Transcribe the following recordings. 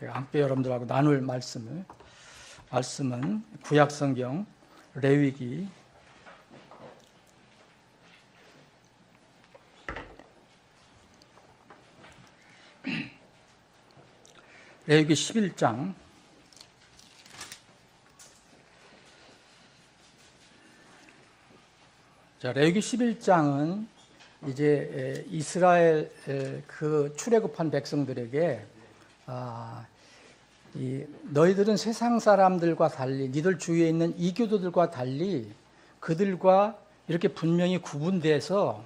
제가 함께 여러분들하고 나눌 말씀은 구약성경 레위기 11장 레위기 11장은 이제 이스라엘 그 출애굽한 백성들에게 너희들은 세상 사람들과 달리, 니들 주위에 있는 이교도들과 달리 그들과 이렇게 분명히 구분돼서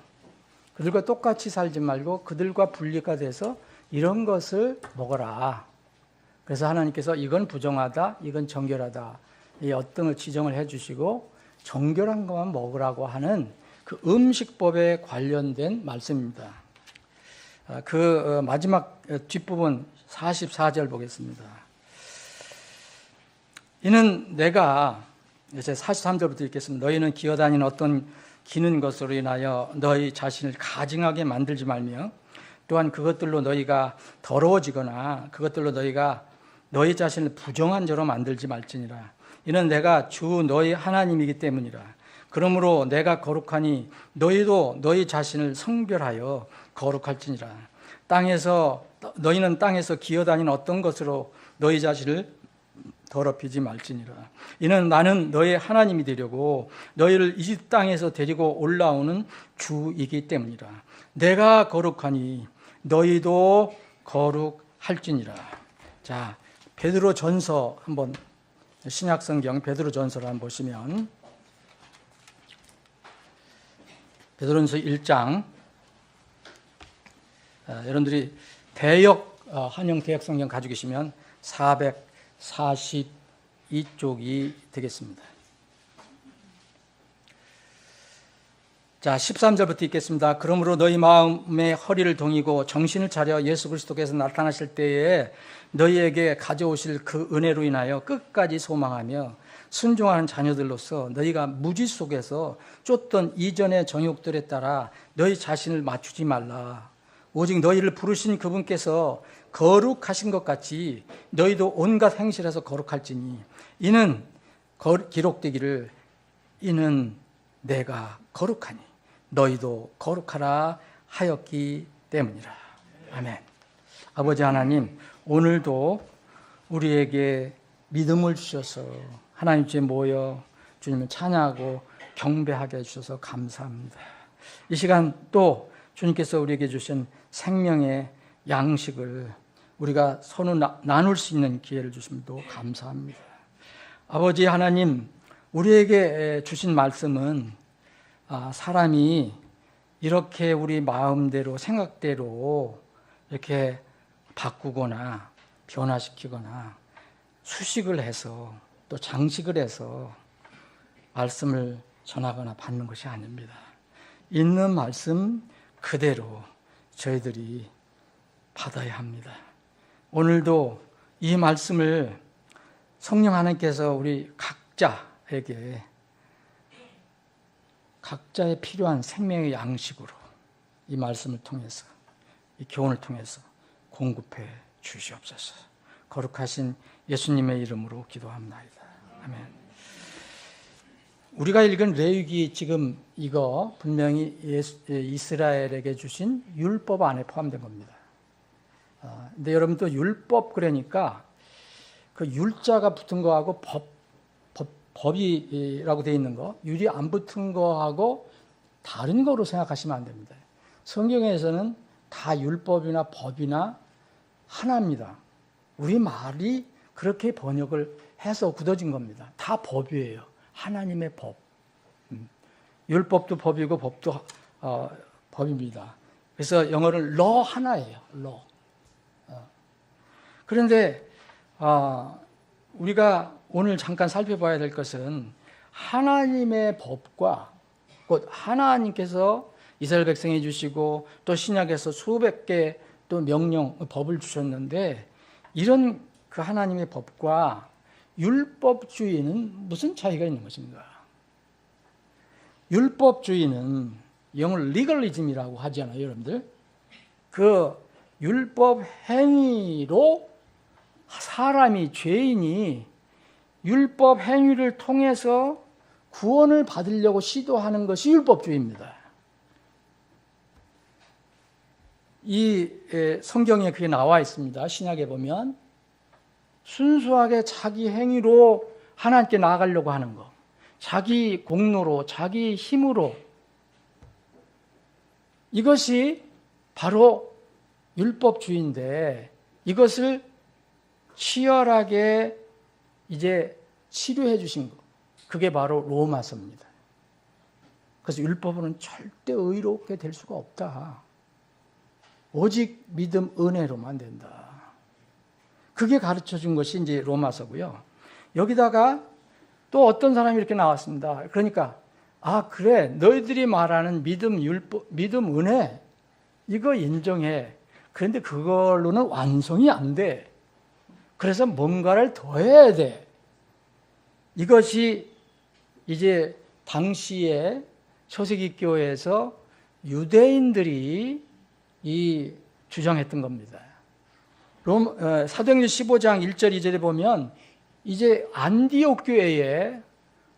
그들과 똑같이 살지 말고 그들과 분리가 돼서 이런 것을 먹어라. 그래서 하나님께서 이건 부정하다, 이건 정결하다, 이 어떤 걸 지정을 해주시고 정결한 것만 먹으라고 하는 그 음식법에 관련된 말씀입니다. 그 마지막 뒷부분 44절 보겠습니다. 이는 내가, 이제 43절부터 읽겠습니다. 너희는 기어다니는 어떤 기는 것으로 인하여 너희 자신을 가증하게 만들지 말며 또한 그것들로 너희가 더러워지거나 그것들로 너희가 너희 자신을 부정한 자로 만들지 말지니라. 이는 내가 주 너희 하나님이기 때문이라. 그러므로 내가 거룩하니 너희도 너희 자신을 성별하여 거룩할지니라. 너희는 땅에서 기어다니는 어떤 것으로 너희 자신을 더럽히지 말지니라. 이는 나는 너희 하나님이 되려고 너희를 이 땅에서 데리고 올라오는 주이기 때문이라. 내가 거룩하니 너희도 거룩할지니라. 자, 베드로전서 한번, 신약성경 베드로전서를 한번 보시면 베드로전서 1장, 여러분들이 대역 한영 대역 성경 가지고 계시면 442쪽이 되겠습니다. 자, 13절부터 읽겠습니다. 그러므로 너희 마음의 허리를 동이고 정신을 차려 예수 그리스도께서 나타나실 때에 너희에게 가져오실 그 은혜로 인하여 끝까지 소망하며 순종하는 자녀들로서 너희가 무지 속에서 쫓던 이전의 정욕들에 따라 너희 자신을 맞추지 말라. 오직 너희를 부르신 그분께서 거룩하신 것 같이 너희도 온갖 행실에서 거룩할지니 이는 기록되기를 이는 내가 거룩하니 너희도 거룩하라 하였기 때문이라. 아멘. 아버지 하나님, 오늘도 우리에게 믿음을 주셔서 하나님 집에 모여 주님을 찬양하고 경배하게 해주셔서 감사합니다. 이 시간 또 주님께서 우리에게 주신 생명의 양식을 우리가 서로 나눌 수 있는 기회를 주심도 감사합니다. 아버지 하나님, 우리에게 주신 말씀은 사람이 이렇게 우리 마음대로 생각대로 이렇게 바꾸거나 변화시키거나 수식을 해서 또 장식을 해서 말씀을 전하거나 받는 것이 아닙니다. 있는 말씀 그대로 저희들이 받아야 합니다. 오늘도 이 말씀을 성령 하나님께서 우리 각자에게 각자의 필요한 생명의 양식으로 이 말씀을 통해서, 이 교훈을 통해서 공급해 주시옵소서. 거룩하신 예수님의 이름으로 기도합나이다. 아멘. 우리가 읽은 레위기 지금 이거 분명히 이스라엘에게 주신 율법 안에 포함된 겁니다. 근데 여러분 또 율법 그러니까 그 율자가 붙은 거하고 법이라고 되어 있는 거, 율이 안 붙은 거하고 다른 거로 생각하시면 안 됩니다. 성경에서는 다 율법이나 법이나 하나입니다. 우리 말이 그렇게 번역을 해서 굳어진 겁니다. 다 법이에요. 하나님의 법. 율법도 법이고 법도 법입니다. 그래서 영어를 law 하나예요. law. 그런데 우리가 오늘 잠깐 살펴봐야 될 것은 하나님의 법과 곧 하나님께서 이스라엘 백성에 주시고 또 신약에서 수백 개 또 명령, 법을 주셨는데 이런 그 하나님의 법과 율법주의는 무슨 차이가 있는 것입니까? 율법주의는 영어로 리걸리즘이라고 하잖아요, 여러분들. 그 율법 행위로 사람이, 죄인이 율법 행위를 통해서 구원을 받으려고 시도하는 것이 율법주의입니다. 이 성경에 그게 나와 있습니다. 신약에 보면 순수하게 자기 행위로 하나님께 나아가려고 하는 것, 자기 공로로, 자기 힘으로, 이것이 바로 율법주의인데, 이것을 치열하게 이제 치료해 주신 것, 그게 바로 로마서입니다. 그래서 율법으로는 절대 의롭게 될 수가 없다. 오직 믿음, 은혜로만 된다. 그게 가르쳐 준 것이 이제 로마서고요. 여기다가 또 어떤 사람이 이렇게 나왔습니다. 그러니까 그래, 너희들이 말하는 믿음, 율법, 믿음, 은혜 이거 인정해. 그런데 그걸로는 완성이 안 돼. 그래서 뭔가를 더 해야 돼. 이것이 이제 당시에 초세기 교회에서 유대인들이 주장했던 겁니다. 사도행전 15장 1절 2절에 보면 이제 안디옥 교회에,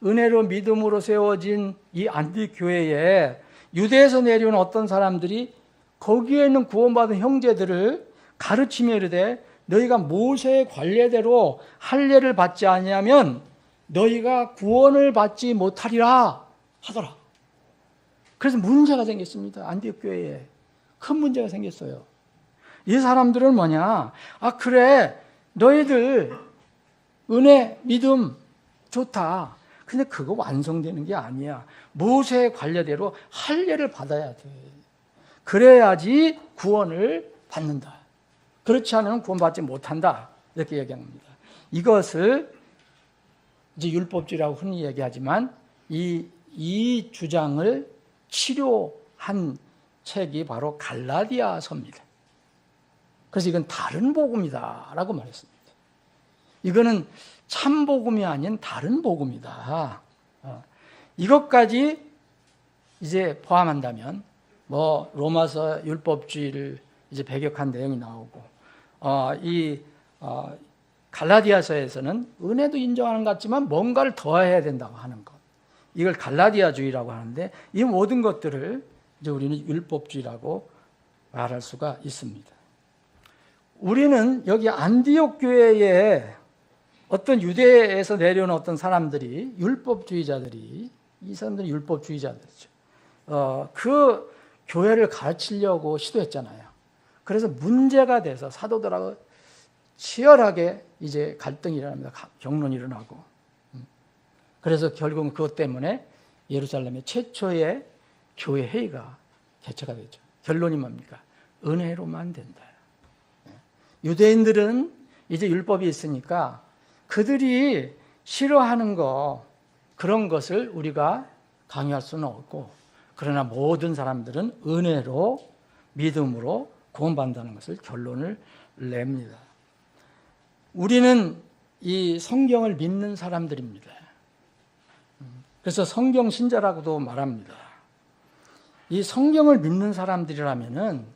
은혜로 믿음으로 세워진 이 안디옥 교회에 유대에서 내려온 어떤 사람들이 거기에 있는 구원받은 형제들을 가르치며 이르되 너희가 모세의 관례대로 할례를 받지 아니하면 너희가 구원을 받지 못하리라 하더라. 그래서 문제가 생겼습니다. 안디옥 교회에 큰 문제가 생겼어요. 이 사람들은 뭐냐? 그래, 너희들 은혜, 믿음 좋다. 근데 그거 완성되는 게 아니야. 모세의 관례대로 할례를 받아야 돼. 그래야지 구원을 받는다. 그렇지 않으면 구원받지 못한다. 이렇게 얘기합니다. 이것을 이제 율법주의라고 흔히 얘기하지만 이 주장을 치료한 책이 바로 갈라디아서입니다. 그래서 이건 다른 복음이다라고 말했습니다. 이거는 참 복음이 아닌 다른 복음이다. 이것까지 이제 포함한다면 로마서 율법주의를 이제 배격한 내용이 나오고 갈라디아서에서는 은혜도 인정하는 것 같지만 뭔가를 더해야 된다고 하는 것. 이걸 갈라디아주의라고 하는데 이 모든 것들을 이제 우리는 율법주의라고 말할 수가 있습니다. 우리는 여기 안디옥 교회에 어떤 유대에서 내려온 어떤 사람들이 율법주의자들이, 이 사람들은 율법주의자들이죠. 그 교회를 가르치려고 시도했잖아요. 그래서 문제가 돼서 사도들하고 치열하게 이제 갈등이 일어납니다. 경론이 일어나고. 그래서 결국은 그것 때문에 예루살렘의 최초의 교회 회의가 개최가 되죠. 결론이 뭡니까? 은혜로만 된다. 유대인들은 이제 율법이 있으니까 그들이 싫어하는 그런 것을 우리가 강요할 수는 없고, 그러나 모든 사람들은 은혜로, 믿음으로 구원받는다는 것을 결론을 냅니다. 우리는 이 성경을 믿는 사람들입니다. 그래서 성경 신자라고도 말합니다. 이 성경을 믿는 사람들이라면은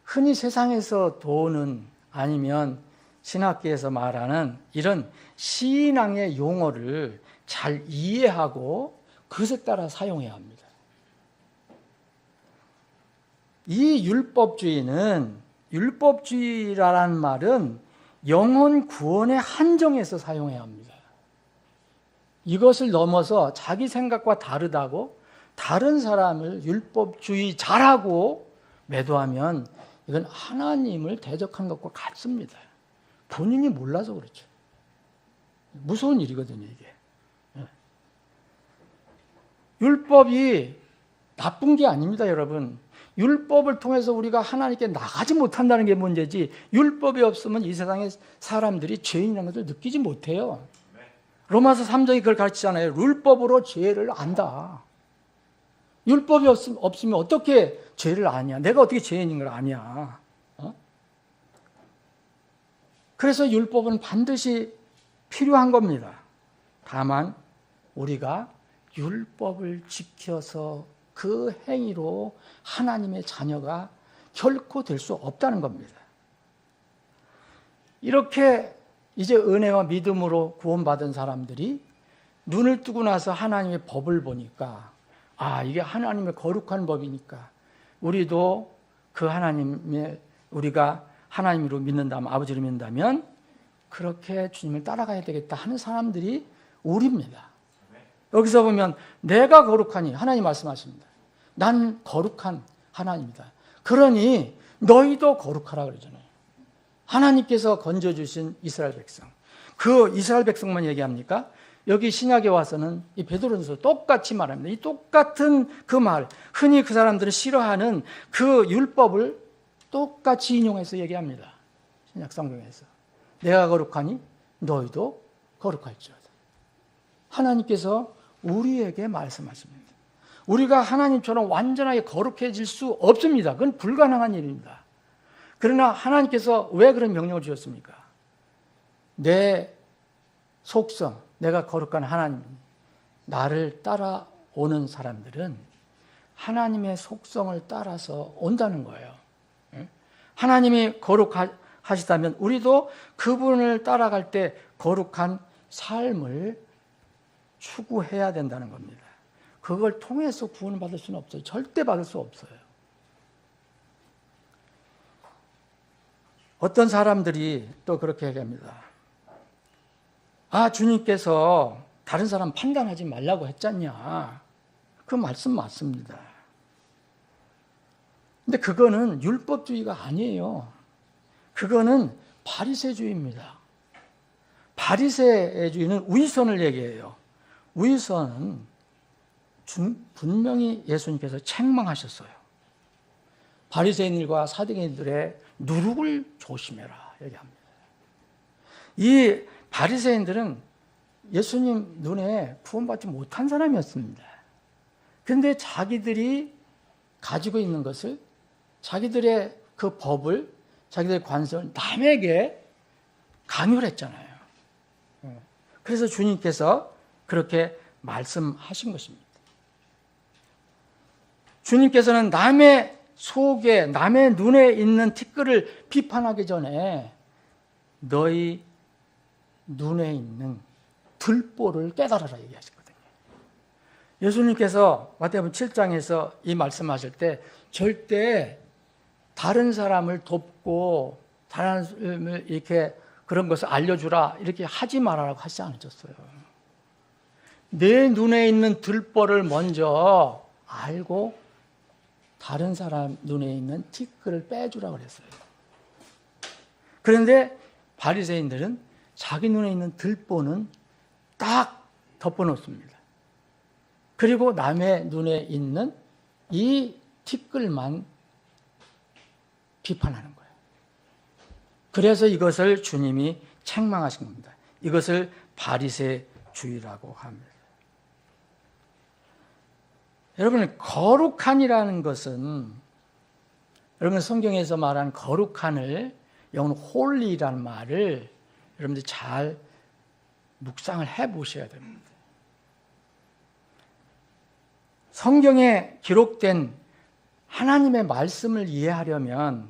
흔히 세상에서 도는, 아니면 신학계에서 말하는 이런 신앙의 용어를 잘 이해하고 그것에 따라 사용해야 합니다. 이 율법주의라는 말은 영혼 구원의 한정에서 사용해야 합니다. 이것을 넘어서 자기 생각과 다르다고 다른 사람을 율법주의자라고 매도하면 이건 하나님을 대적한 것과 같습니다. 본인이 몰라서 그렇죠. 무서운 일이거든요, 이게. 율법이 나쁜 게 아닙니다, 여러분. 율법을 통해서 우리가 하나님께 나가지 못한다는 게 문제지, 율법이 없으면 이 세상의 사람들이 죄인이라는 것을 느끼지 못해요. 로마서 3장이 그걸 가르치잖아요. 율법으로 죄를 안다. 율법이 없으면 어떻게 죄를 아냐? 내가 어떻게 죄인인 걸 아냐? 그래서 율법은 반드시 필요한 겁니다. 다만 우리가 율법을 지켜서 그 행위로 하나님의 자녀가 결코 될 수 없다는 겁니다. 이렇게 이제 은혜와 믿음으로 구원받은 사람들이 눈을 뜨고 나서 하나님의 법을 보니까 이게 하나님의 거룩한 법이니까 우리도 그 하나님의 우리가 하나님으로 믿는다면 아버지를 믿는다면 그렇게 주님을 따라가야 되겠다 하는 사람들이 우리입니다. 여기서 보면 내가 거룩하니 하나님 말씀하십니다. 난 거룩한 하나님이다. 그러니 너희도 거룩하라 그러잖아요. 하나님께서 건져주신 이스라엘 백성. 그 이스라엘 백성만 얘기합니까? 여기 신약에 와서는 이 베드로전서 똑같이 말합니다. 이 똑같은 그 말, 흔히 그 사람들은 싫어하는 그 율법을 똑같이 인용해서 얘기합니다. 신약 성경에서. 내가 거룩하니 너희도 거룩할지어다. 하나님께서 우리에게 말씀하십니다. 우리가 하나님처럼 완전하게 거룩해질 수 없습니다. 그건 불가능한 일입니다. 그러나 하나님께서 왜 그런 명령을 주셨습니까? 내 속성, 내가 거룩한 하나님, 나를 따라오는 사람들은 하나님의 속성을 따라서 온다는 거예요. 하나님이 거룩하시다면 우리도 그분을 따라갈 때 거룩한 삶을 추구해야 된다는 겁니다. 그걸 통해서 구원을 받을 수는 없어요. 절대 받을 수 없어요. 어떤 사람들이 또 그렇게 얘기합니다. 주님께서 다른 사람 판단하지 말라고 했잖냐. 그 말씀 맞습니다. 근데 그거는 율법주의가 아니에요. 그거는 바리새주의입니다. 바리새주의는 위선을 얘기해요. 위선은 분명히 예수님께서 책망하셨어요. 바리새인들과 사두개인들의 누룩을 조심해라 얘기합니다. 이 바리새인들은 예수님 눈에 구원받지 못한 사람이었습니다. 그런데 자기들이 가지고 있는 것을, 자기들의 그 법을, 자기들의 관습을 남에게 강요를 했잖아요. 그래서 주님께서 그렇게 말씀하신 것입니다. 주님께서는 남의 속에, 남의 눈에 있는 티끌을 비판하기 전에 너희 눈에 있는 들보를 깨달아라 얘기하셨거든요. 예수님께서 마태복음 7장에서 이 말씀하실 때 절대 다른 사람을 돕고 다른 사람을 이렇게 그런 것을 알려주라 이렇게 하지 말아라고 하지 않으셨어요. 내 눈에 있는 들보를 먼저 알고 다른 사람 눈에 있는 티끌을 빼주라고 그랬어요. 그런데 바리새인들은 자기 눈에 있는 들보는 딱 덮어놓습니다. 그리고 남의 눈에 있는 이 티끌만 비판하는 거예요. 그래서 이것을 주님이 책망하신 겁니다. 이것을 바리새주의라고 합니다. 여러분, 거룩한이라는 것은 여러분 성경에서 말한 거룩한을 영어로 홀리라는 말을 여러분들이 잘 묵상을 해보셔야 됩니다. 성경에 기록된 하나님의 말씀을 이해하려면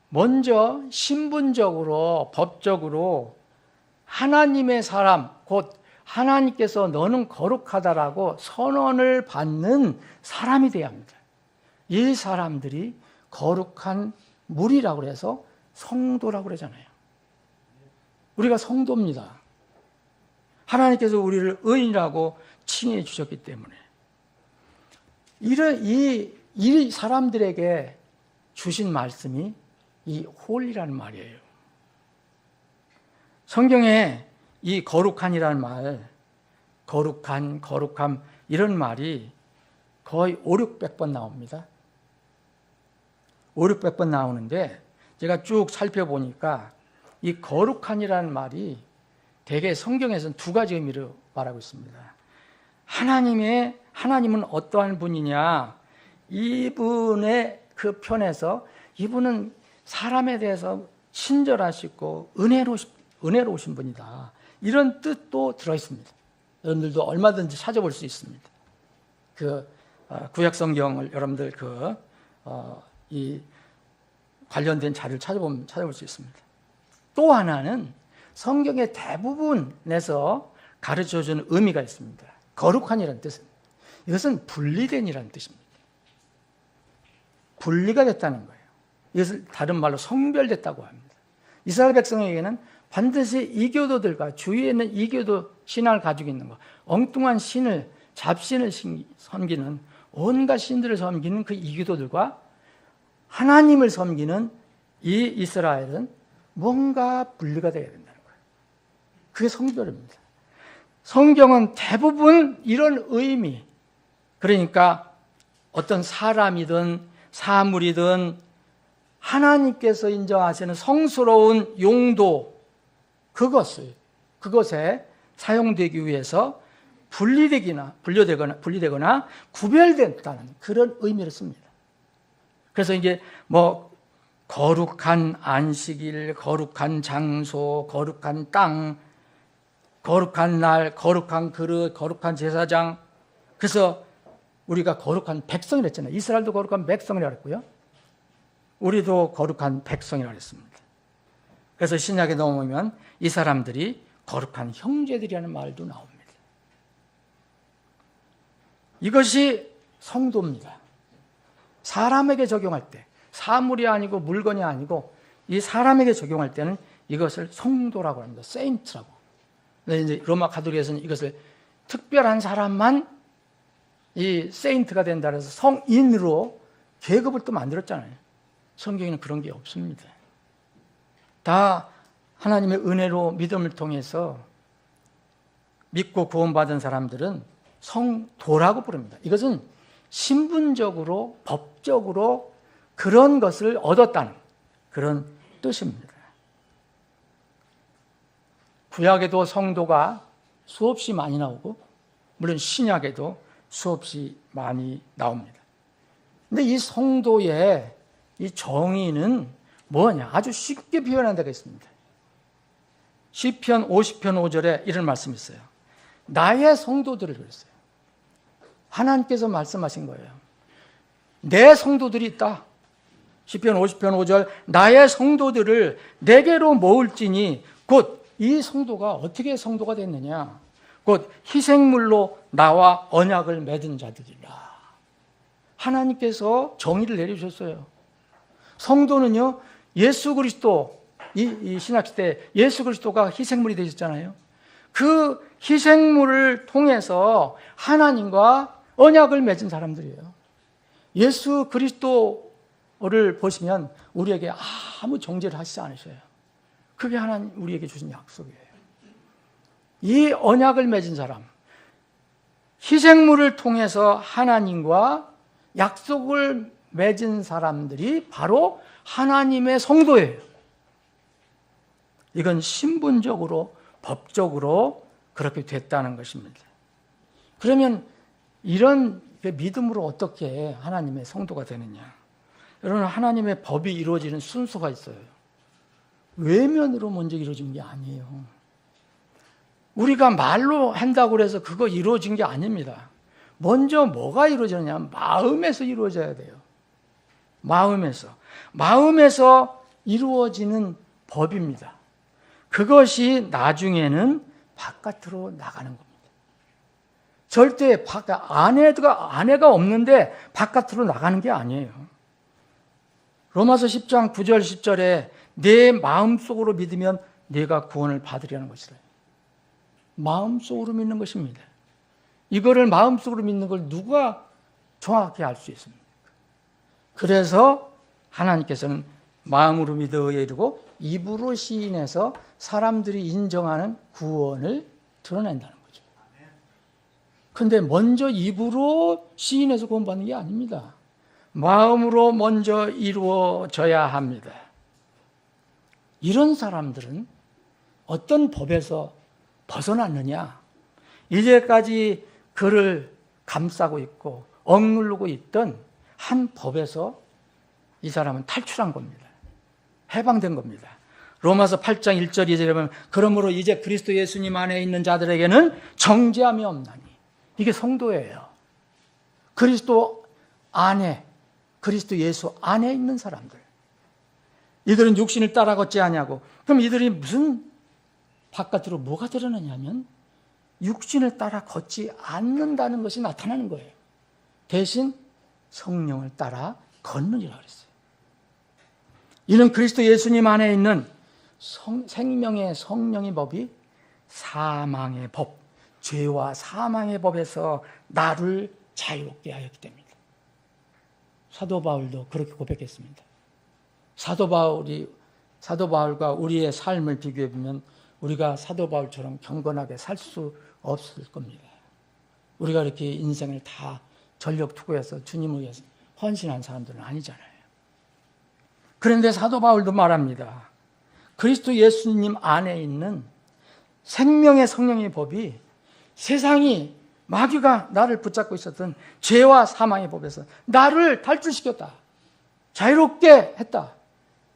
먼저 신분적으로 법적으로 하나님의 사람, 곧 하나님께서 너는 거룩하다라고 선언을 받는 사람이 되어야 합니다. 이 사람들이 거룩한 무리라고 해서 성도라고 그러잖아요. 우리가 성도입니다. 하나님께서 우리를 의인이라고 칭해 주셨기 때문에 이 사람들에게 주신 말씀이 이 홀이라는 말이에요. 성경에 이 거룩한이라는 말, 거룩함 이런 말이 거의 500-600번 나옵니다. 500-600번 나오는데 제가 쭉 살펴보니까 이 거룩한이라는 말이 대개 성경에서는 두 가지 의미로 말하고 있습니다. 하나님은 어떠한 분이냐, 이분의 그 편에서 이분은 사람에 대해서 친절하시고 은혜로우신 분이다. 이런 뜻도 들어있습니다. 여러분들도 얼마든지 찾아볼 수 있습니다. 구약 성경을 여러분들 이 관련된 자료를 찾아볼 수 있습니다. 또 하나는 성경의 대부분에서 가르쳐주는 의미가 있습니다. 거룩한이라는 뜻입니다. 이것은 분리된이라는 뜻입니다. 분리가 됐다는 거예요. 이것을 다른 말로 성별됐다고 합니다. 이스라엘 백성에게는 반드시 이교도들과 주위에 있는 이교도 신앙을 가지고 있는 것, 엉뚱한 신을, 잡신을 섬기는, 온갖 신들을 섬기는 그 이교도들과 하나님을 섬기는 이 이스라엘은 뭔가 분리가 되어야 된다는 거예요. 그게 성별입니다. 성경은 대부분 이런 의미, 그러니까 어떤 사람이든 사물이든 하나님께서 인정하시는 성스러운 용도, 그것에 사용되기 위해서 분리되거나 구별됐다는 그런 의미를 씁니다. 그래서 이게 거룩한 안식일, 거룩한 장소, 거룩한 땅, 거룩한 날, 거룩한 그릇, 거룩한 제사장. 그래서 우리가 거룩한 백성이라 했잖아요. 이스라엘도 거룩한 백성이라고 했고요. 우리도 거룩한 백성이라고 했습니다. 그래서 신약에 넘어오면 이 사람들이 거룩한 형제들이라는 말도 나옵니다. 이것이 성도입니다. 사람에게 적용할 때, 사물이 아니고 물건이 아니고 이 사람에게 적용할 때는 이것을 성도라고 합니다. 세인트라고. 근데 이제 로마 가톨릭에서는 이것을 특별한 사람만 이 세인트가 된다 해서 성인으로 계급을 또 만들었잖아요. 성경에는 그런 게 없습니다. 다 하나님의 은혜로 믿음을 통해서 믿고 구원받은 사람들은 성도라고 부릅니다. 이것은 신분적으로, 법적으로 그런 것을 얻었다는 그런 뜻입니다. 구약에도 성도가 수없이 많이 나오고 물론 신약에도 수없이 많이 나옵니다. 근데 이 성도의 이 정의는 뭐냐? 아주 쉽게 표현한 데가 있습니다. 시편 50편 5절에 이런 말씀이 있어요. 나의 성도들을 그랬어요. 하나님께서 말씀하신 거예요. 내 성도들이 있다. 시편 50편 5절 나의 성도들을 내게로 모을지니 곧 이 성도가 어떻게 성도가 됐느냐? 곧 희생물로 나와 언약을 맺은 자들이라. 하나님께서 정의를 내려주셨어요. 성도는요, 예수 그리스도, 이 신학시대 예수 그리스도가 희생물이 되셨잖아요. 그 희생물을 통해서 하나님과 언약을 맺은 사람들이에요. 예수 그리스도를 보시면 우리에게 아무 정죄를 하시지 않으셔요. 그게 하나님 우리에게 주신 약속이에요. 이 언약을 맺은 사람, 희생물을 통해서 하나님과 약속을 맺은 사람들이 바로 하나님의 성도예요. 이건 신분적으로, 법적으로 그렇게 됐다는 것입니다. 그러면 이런 믿음으로 어떻게 하나님의 성도가 되느냐? 여러분, 하나님의 법이 이루어지는 순서가 있어요. 외면으로 먼저 이루어진 게 아니에요. 우리가 말로 한다고 해서 그거 이루어진 게 아닙니다. 먼저 뭐가 이루어지느냐? 마음에서 이루어져야 돼요. 마음에서 이루어지는 법입니다. 그것이 나중에는 바깥으로 나가는 겁니다. 절대 아내가 없는데 바깥으로 나가는 게 아니에요. 로마서 10장 9절 10절에 내 마음속으로 믿으면 내가 구원을 받으려는 것이다. 마음속으로 믿는 것입니다. 이거를 마음속으로 믿는 걸 누가 정확히 알 수 있습니까? 그래서 하나님께서는 마음으로 믿어야 이르고 입으로 시인해서 사람들이 인정하는 구원을 드러낸다는 거죠. 그런데 먼저 입으로 시인해서 구원받는 게 아닙니다. 마음으로 먼저 이루어져야 합니다. 이런 사람들은 어떤 법에서 벗어났느냐? 이제까지 그를 감싸고 있고 억누르고 있던 한 법에서 이 사람은 탈출한 겁니다. 해방된 겁니다. 로마서 8장 1절 2절에 보면 그러므로 이제 그리스도 예수님 안에 있는 자들에게는 정죄함이 없나니. 이게 성도예요. 그리스도 예수 안에 있는 사람들. 이들은 육신을 따라 걷지 아니하고. 그럼 이들이 무슨 바깥으로 뭐가 드러나냐면 육신을 따라 걷지 않는다는 것이 나타나는 거예요. 대신 성령을 따라 걷느니라 그랬어요. 이는 그리스도 예수님 안에 있는 생명의 성령의 법이 사망의 법, 죄와 사망의 법에서 나를 자유롭게 하였기 때문입니다. 사도 바울도 그렇게 고백했습니다. 사도 바울과 우리의 삶을 비교해 보면 우리가 사도 바울처럼 경건하게 살 수 없을 겁니다. 우리가 이렇게 인생을 다 전력 투구해서 주님을 위해서 헌신한 사람들은 아니잖아요. 그런데 사도 바울도 말합니다. 그리스도 예수님 안에 있는 생명의 성령의 법이 세상이 마귀가 나를 붙잡고 있었던 죄와 사망의 법에서 나를 탈출시켰다. 자유롭게 했다.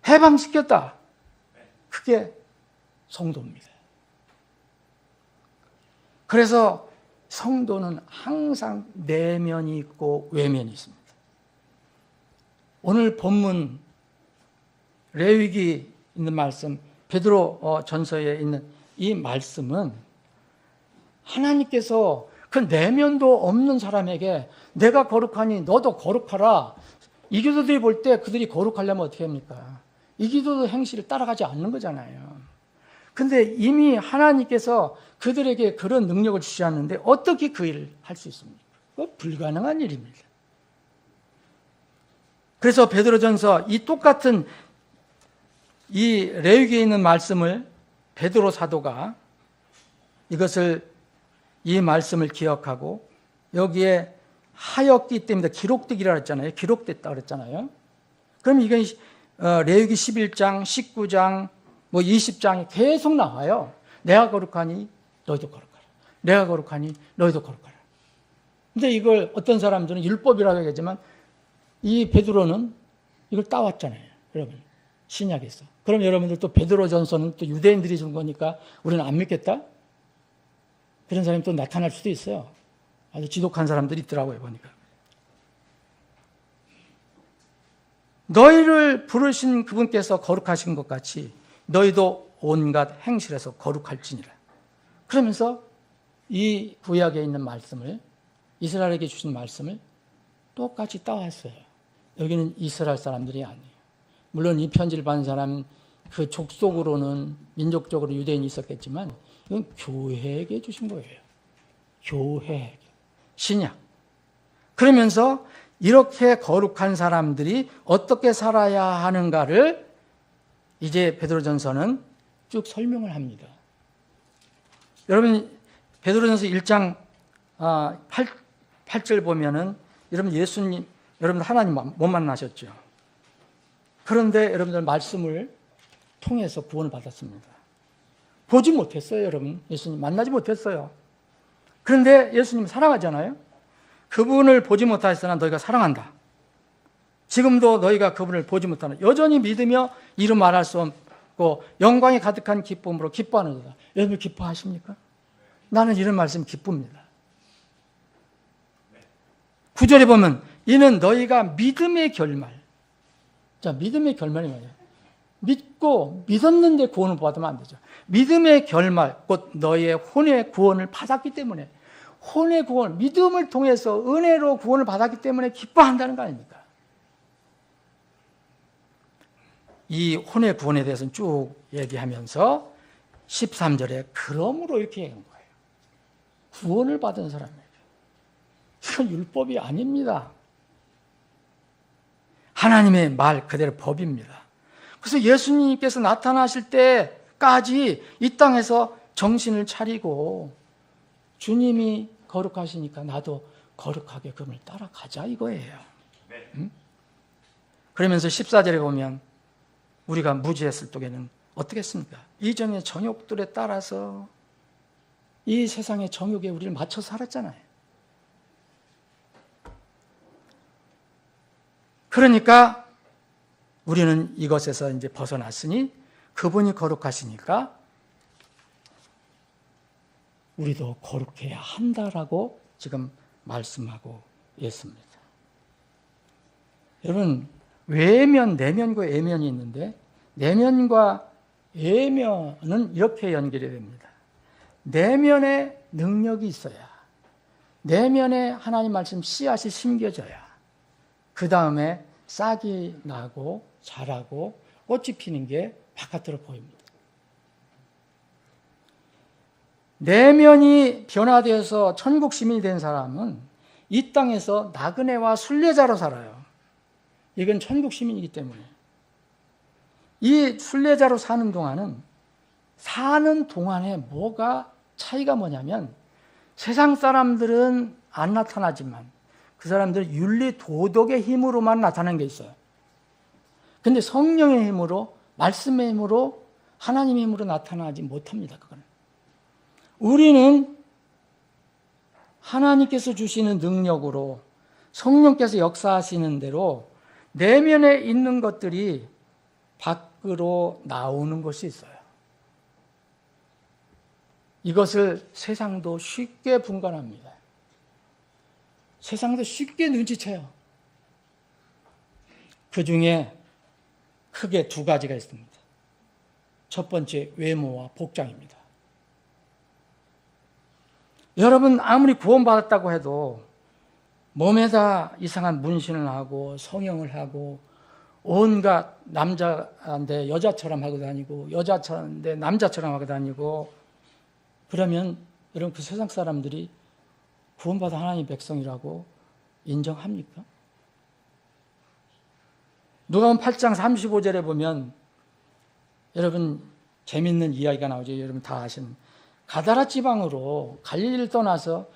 해방시켰다. 그게 성도입니다. 그래서 성도는 항상 내면이 있고 외면이 있습니다. 오늘 본문 레위기 있는 말씀, 베드로 전서에 있는 이 말씀은 하나님께서 그 내면도 없는 사람에게 내가 거룩하니 너도 거룩하라. 이교도들이 볼 때 그들이 거룩하려면 어떻게 합니까? 이교도 행실을 따라가지 않는 거잖아요. 근데 이미 하나님께서 그들에게 그런 능력을 주셨는데 어떻게 그 일을 할 수 있습니까? 그건 불가능한 일입니다. 그래서 베드로전서 이 똑같은 이 레위기에 있는 말씀을 베드로 사도가 이 말씀을 기억하고 여기에 하였기 때문에 기록되기라 했잖아요. 기록됐다 그랬잖아요. 그럼 이건 레위기 11장, 19장, 20장이 계속 나와요. 내가 거룩하니 너희도 거룩하라. 내가 거룩하니 너희도 거룩하라. 근데 이걸 어떤 사람들은 율법이라고 하겠지만 이 베드로는 이걸 따왔잖아요. 여러분, 신약에서. 그럼 여러분들 또 베드로전서는 또 유대인들이 준 거니까 우리는 안 믿겠다? 그런 사람이 또 나타날 수도 있어요. 아주 지독한 사람들이 있더라고요, 보니까. 너희를 부르신 그분께서 거룩하신 것 같이 너희도 온갖 행실에서 거룩할지니라. 그러면서 이 구약에 있는 말씀을, 이스라엘에게 주신 말씀을 똑같이 따왔어요. 여기는 이스라엘 사람들이 아니에요. 물론 이 편지를 받은 사람은 그 족속으로는 민족적으로 유대인이 있었겠지만 이건 교회에게 주신 거예요. 교회에게. 신약. 그러면서 이렇게 거룩한 사람들이 어떻게 살아야 하는가를 이제 베드로전서는 쭉 설명을 합니다. 여러분 베드로전서 1장 8절 보면은 여러분 예수님, 여러분 하나님 못 만나셨죠. 그런데 여러분들 말씀을 통해서 구원을 받았습니다. 보지 못했어요, 여러분. 예수님 만나지 못했어요. 그런데 예수님 사랑하잖아요. 그분을 보지 못하였으나 너희가 사랑한다. 지금도 너희가 그분을 보지 못하나 여전히 믿으며 이루 말할 수 없고 영광이 가득한 기쁨으로 기뻐하는도다. 여러분 기뻐하십니까? 나는 이런 말씀 기쁩니다. 9절에 보면 이는 너희가 믿음의 결말. 자, 믿음의 결말이 뭐예요? 믿고 믿었는데 구원을 받으면 안 되죠. 믿음의 결말, 곧 너희의 혼의 구원을 받았기 때문에, 혼의 구원, 믿음을 통해서 은혜로 구원을 받았기 때문에 기뻐한다는 거 아닙니까? 이 혼의 구원에 대해서는 쭉 얘기하면서 13절에 그러므로 이렇게 얘기한 거예요. 구원을 받은 사람에게. 이건 율법이 아닙니다. 하나님의 말 그대로 법입니다. 그래서 예수님께서 나타나실 때까지 이 땅에서 정신을 차리고 주님이 거룩하시니까 나도 거룩하게 그분을 따라가자 이거예요. 응? 그러면서 14절에 보면 우리가 무지했을 적에는 어떻게 했습니까? 이전의 정욕들에 따라서 이 세상의 정욕에 우리를 맞춰서 살았잖아요. 그러니까 우리는 이것에서 이제 벗어났으니 그분이 거룩하시니까 우리도 거룩해야 한다라고 지금 말씀하고 있습니다. 여러분, 외면, 내면과 외면이 있는데 내면과 외면은 이렇게 연결이 됩니다. 내면에 능력이 있어야, 내면에 하나님 말씀 씨앗이 심겨져야 그 다음에 싹이 나고 자라고 꽃이 피는 게 바깥으로 보입니다. 내면이 변화되어서 천국 시민이 된 사람은 이 땅에서 나그네와 순례자로 살아요. 이건 천국 시민이기 때문에. 이 순례자로 사는 동안에 뭐가 차이가 뭐냐면, 세상 사람들은 안 나타나지만 그 사람들은 윤리 도덕의 힘으로만 나타나는 게 있어요. 근데 성령의 힘으로, 말씀의 힘으로, 하나님의 힘으로 나타나지 못합니다. 그거는. 우리는 하나님께서 주시는 능력으로, 성령께서 역사하시는 대로 내면에 있는 것들이 밖으로 나오는 것이 있어요. 이것을 세상도 쉽게 분간합니다. 세상도 쉽게 눈치채요. 그 중에 크게 두 가지가 있습니다. 첫 번째, 외모와 복장입니다. 여러분, 아무리 구원받았다고 해도 몸에다 이상한 문신을 하고 성형을 하고 온갖 남자인데 여자처럼 하고 다니고 여자처럼인데 남자처럼 하고 다니고 그러면 여러분, 그 세상 사람들이 구원받은 하나님의 백성이라고 인정합니까? 누가복음 8장 35절에 보면 여러분 재밌는 이야기가 나오죠. 여러분 다 아시는 가다라 지방으로 갈릴리를 떠나서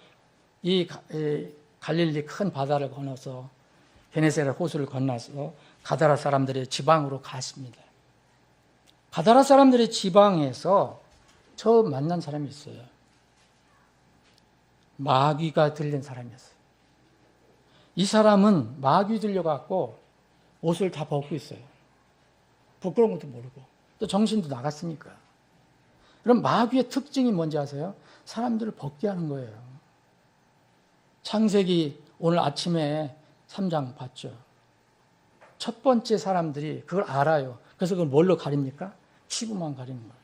이 갈릴리 큰 바다를 건너서 게네사렛 호수를 건너서 가다라 사람들의 지방으로 갔습니다. 가다라 사람들의 지방에서 처음 만난 사람이 있어요. 마귀가 들린 사람이었어요. 이 사람은 마귀 들려갖고 옷을 다 벗고 있어요. 부끄러운 것도 모르고 또 정신도 나갔으니까. 그럼 마귀의 특징이 뭔지 아세요? 사람들을 벗게 하는 거예요. 창세기 오늘 아침에 3장 봤죠. 첫 번째 사람들이 그걸 알아요. 그래서 그걸 뭘로 가립니까? 피부만 가리는 거예요.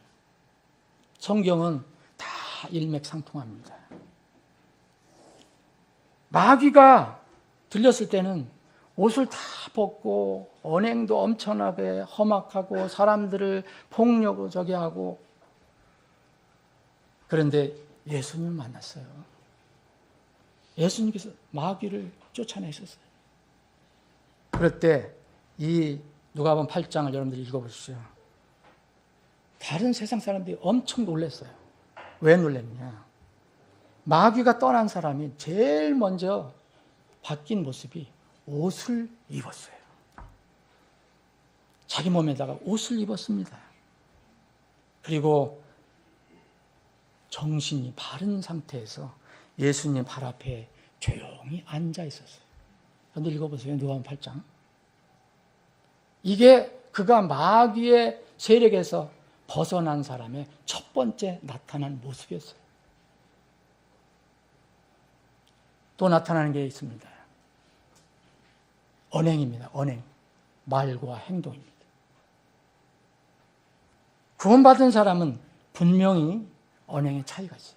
성경은 다 일맥상통합니다. 마귀가 들렸을 때는 옷을 다 벗고 언행도 엄청나게 험악하고 사람들을 폭력으로 저기 하고, 그런데 예수님을 만났어요. 예수님께서 마귀를 쫓아내셨어요. 그럴 때 이 누가복음 8장을 여러분들이 읽어보십시오. 다른 세상 사람들이 엄청 놀랐어요. 왜 놀랐냐? 마귀가 떠난 사람이 제일 먼저 바뀐 모습이 옷을 입었어요. 자기 몸에다가 옷을 입었습니다. 그리고 정신이 바른 상태에서 예수님 발 앞에 조용히 앉아 있었어요. 그런데 읽어보세요. 누가복음 8장. 이게 그가 마귀의 세력에서 벗어난 사람의 첫 번째 나타난 모습이었어요. 또 나타나는 게 있습니다. 언행입니다. 언행. 말과 행동입니다. 구원받은 사람은 분명히 언행의 차이가 있어요.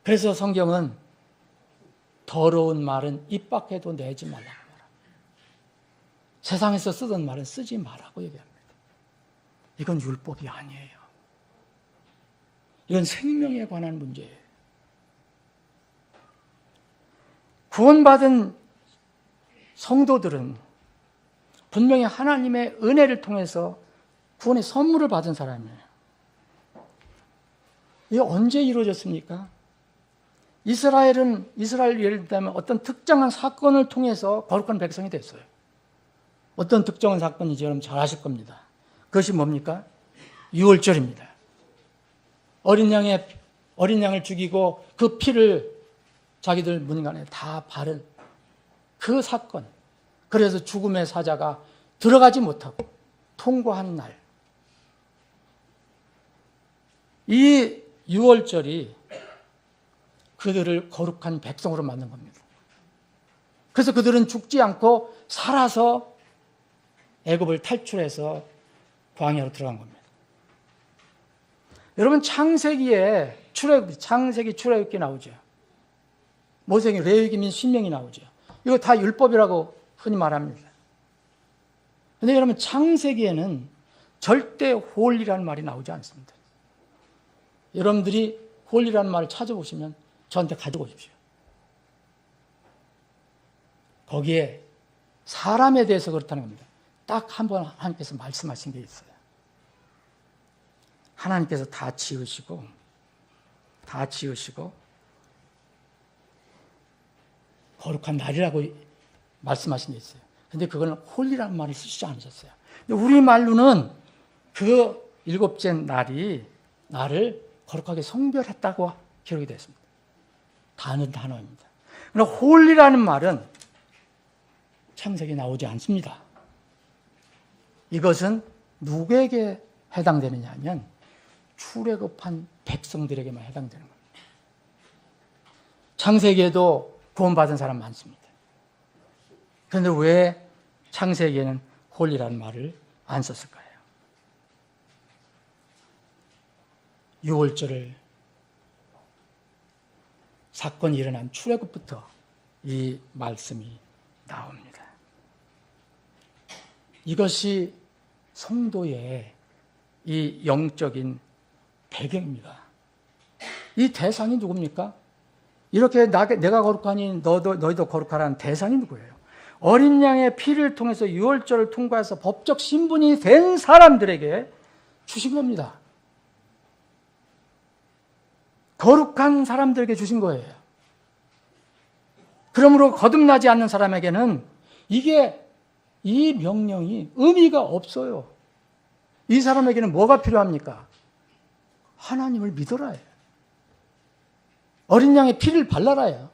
그래서 성경은 더러운 말은 입 밖에도 내지 말라고 말합니다. 세상에서 쓰던 말은 쓰지 말라고 얘기합니다. 이건 율법이 아니에요. 이건 생명에 관한 문제예요. 구원받은 성도들은 분명히 하나님의 은혜를 통해서 구원의 선물을 받은 사람이에요. 이게 언제 이루어졌습니까? 이스라엘 예를 들면 어떤 특정한 사건을 통해서 거룩한 백성이 됐어요. 어떤 특정한 사건인지 여러분 잘 아실 겁니다. 그것이 뭡니까? 유월절입니다. 어린 양을 죽이고 그 피를 자기들 문간에 다 바른 그 사건. 그래서 죽음의 사자가 들어가지 못하고 통과한 날. 이 유월절이 그들을 거룩한 백성으로 만든 겁니다. 그래서 그들은 죽지 않고 살아서 애굽을 탈출해서 광야로 들어간 겁니다. 여러분 창세기에 창세기 출애굽기 나오죠. 모세기, 레위기, 신명이 나오죠. 이거 다 율법이라고 흔히 말합니다. 그런데 여러분 창세기에는 절대 홀이라는 말이 나오지 않습니다. 여러분들이 홀이라는 말을 찾아보시면 저한테 가지고 오십시오. 거기에 사람에 대해서 그렇다는 겁니다. 딱 한 번 하나님께서 말씀하신 게 있어요. 하나님께서 다 지으시고 거룩한 날이라고 말씀하신 게 있어요. 근데 그거는 홀이라는 말을 쓰시지 않으셨어요. 근데 우리말로는 그 일곱째 날이 나를 거룩하게 성별했다고 기록이 됐습니다. 단어입니다. 그러나 홀이라는 말은 창세기에 나오지 않습니다. 이것은 누구에게 해당되느냐 하면 출애굽한 백성들에게만 해당되는 겁니다. 창세기에도 구원받은 사람 많습니다. 그런데 왜 창세기에는 홀이라는 말을 안 썼을까요? 6월절을 사건이 일어난 출애굽부터 이 말씀이 나옵니다. 이것이 성도의 이 영적인 배경입니다. 이 대상이 누굽니까? 이렇게 내가 거룩하니 너희도 거룩하라는 대상이 누구예요? 어린 양의 피를 통해서 유월절을 통과해서 법적 신분이 된 사람들에게 주신 겁니다. 거룩한 사람들에게 주신 거예요. 그러므로 거듭나지 않는 사람에게는 이 명령이 의미가 없어요. 이 사람에게는 뭐가 필요합니까? 하나님을 믿어라요. 어린 양의 피를 발라라요.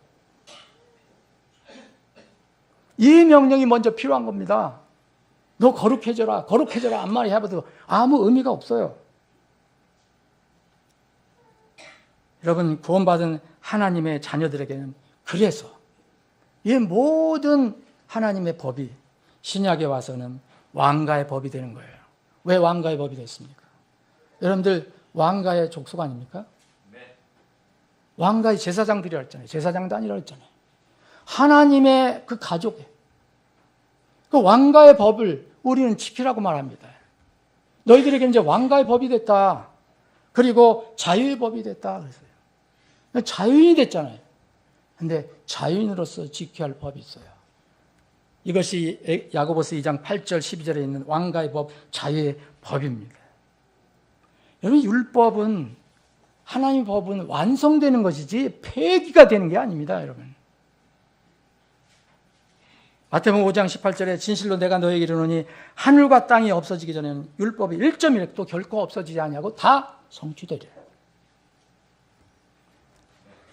이 명령이 먼저 필요한 겁니다. 너 거룩해져라 한마디 해봐도 아무 의미가 없어요. 여러분, 구원받은 하나님의 자녀들에게는 그래서 이 모든 하나님의 법이 신약에 와서는 왕가의 법이 되는 거예요. 왜 왕가의 법이 됐습니까? 여러분들 왕가의 족속 아닙니까? 네. 왕가의 제사장들이라 했잖아요. 제사장도 아니라 했잖아요. 하나님의 그 가족에 그 왕가의 법을 우리는 지키라고 말합니다. 너희들에게 이제 왕가의 법이 됐다. 그리고 자유의 법이 됐다. 그랬어요. 자유인이 됐잖아요. 근데 자유인으로서 지켜야 할 법이 있어요. 이것이 야고보서 2장 8절 12절에 있는 왕가의 법, 자유의 법입니다. 여러분, 율법은, 하나님의 법은 완성되는 것이지 폐기가 되는 게 아닙니다, 여러분. 마태복음 5장 18절에 진실로 내가 너에게 이르노니 하늘과 땅이 없어지기 전에는 율법이 1.1도 결코 없어지지 아니하고 다 성취되리라.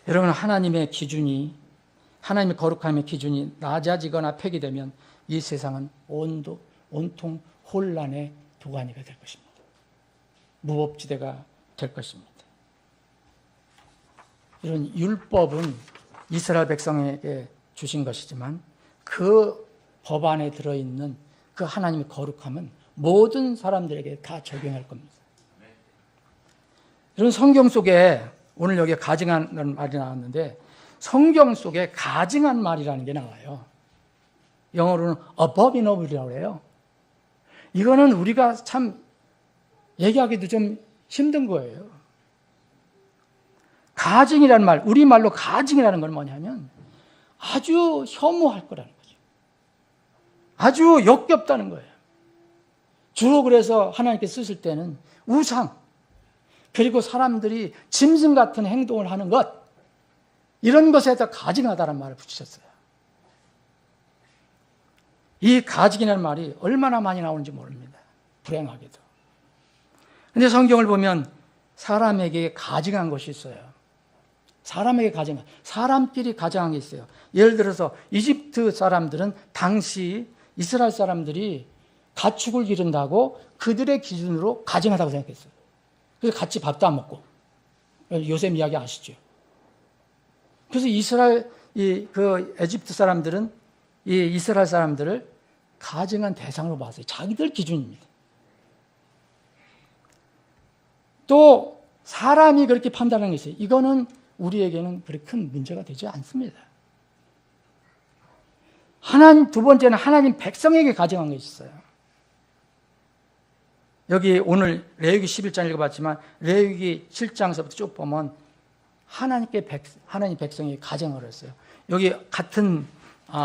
여러분, 하나님의 기준이, 하나님의 거룩함의 기준이 낮아지거나 폐기되면 이 세상은 온통 혼란의 도가니가 될 것입니다. 무법지대가 될 것입니다. 이런 율법은 이스라엘 백성에게 주신 것이지만 그 법 안에 들어있는 그 하나님의 거룩함은 모든 사람들에게 다 적용할 겁니다. 이런 성경 속에 오늘 여기에 가증하는 말이 나왔는데 성경 속에 가증한 말이라는 게 나와요. 영어로는 abominable이라고 해요. 이거는 우리가 참 얘기하기도 좀 힘든 거예요. 가증이라는 말, 우리말로 가증이라는 건 뭐냐면 아주 혐오할 거라는 거죠. 아주 역겹다는 거예요. 주로 그래서 하나님께 쓰실 때는 우상, 그리고 사람들이 짐승 같은 행동을 하는 것, 이런 것에다 가증하다는 말을 붙이셨어요. 이 가증이라는 말이 얼마나 많이 나오는지 모릅니다. 불행하게도. 그런데 성경을 보면 사람에게 가증한 것이 있어요. 사람에게 가증한, 사람끼리 가증한 게 있어요. 예를 들어서 이집트 사람들은 당시 이스라엘 사람들이 가축을 기른다고 그들의 기준으로 가증하다고 생각했어요. 그래서 같이 밥도 안 먹고. 요셉 이야기 아시죠? 그래서 에집트 사람들은 이 이스라엘 사람들을 가증한 대상으로 봤어요. 자기들 기준입니다. 또 사람이 그렇게 판단하는 것이 이거는 우리에게는 그렇게 큰 문제가 되지 않습니다. 두 번째는 하나님 백성에게 가정한 것이 있어요. 여기 오늘 레위기 11장 읽어봤지만 레위기 7장서부터 쭉 보면 하나님 백성에게 가정을 했어요. 여기 같은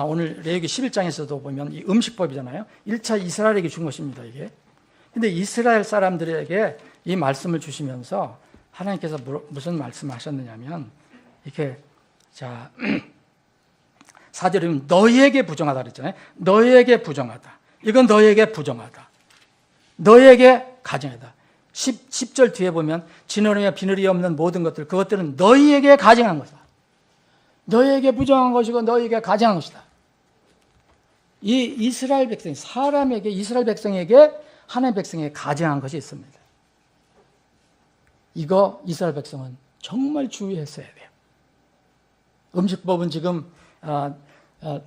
오늘 레위기 11장에서도 보면 이 음식법이잖아요. 1차 이스라엘에게 준 것입니다, 이게. 근데 이스라엘 사람들에게 이 말씀을 주시면서 하나님께서 무슨 말씀하셨느냐면 이렇게 자 4절에 너희에게 부정하다 그랬잖아요. 너희에게 부정하다. 이건 너희에게 부정하다. 너희에게 가정하다. 10절 뒤에 보면 진노리와 비늘이 없는 모든 것들 그것들은 너희에게 가정한 것이다. 너희에게 부정한 것이고 너희에게 가정한 것이다. 이 이스라엘 백성, 이스라엘 백성에게 하나님 백성에게 가정한 것이 있습니다. 이거 이스라엘 백성은 정말 주의했어야 돼요. 음식법은 지금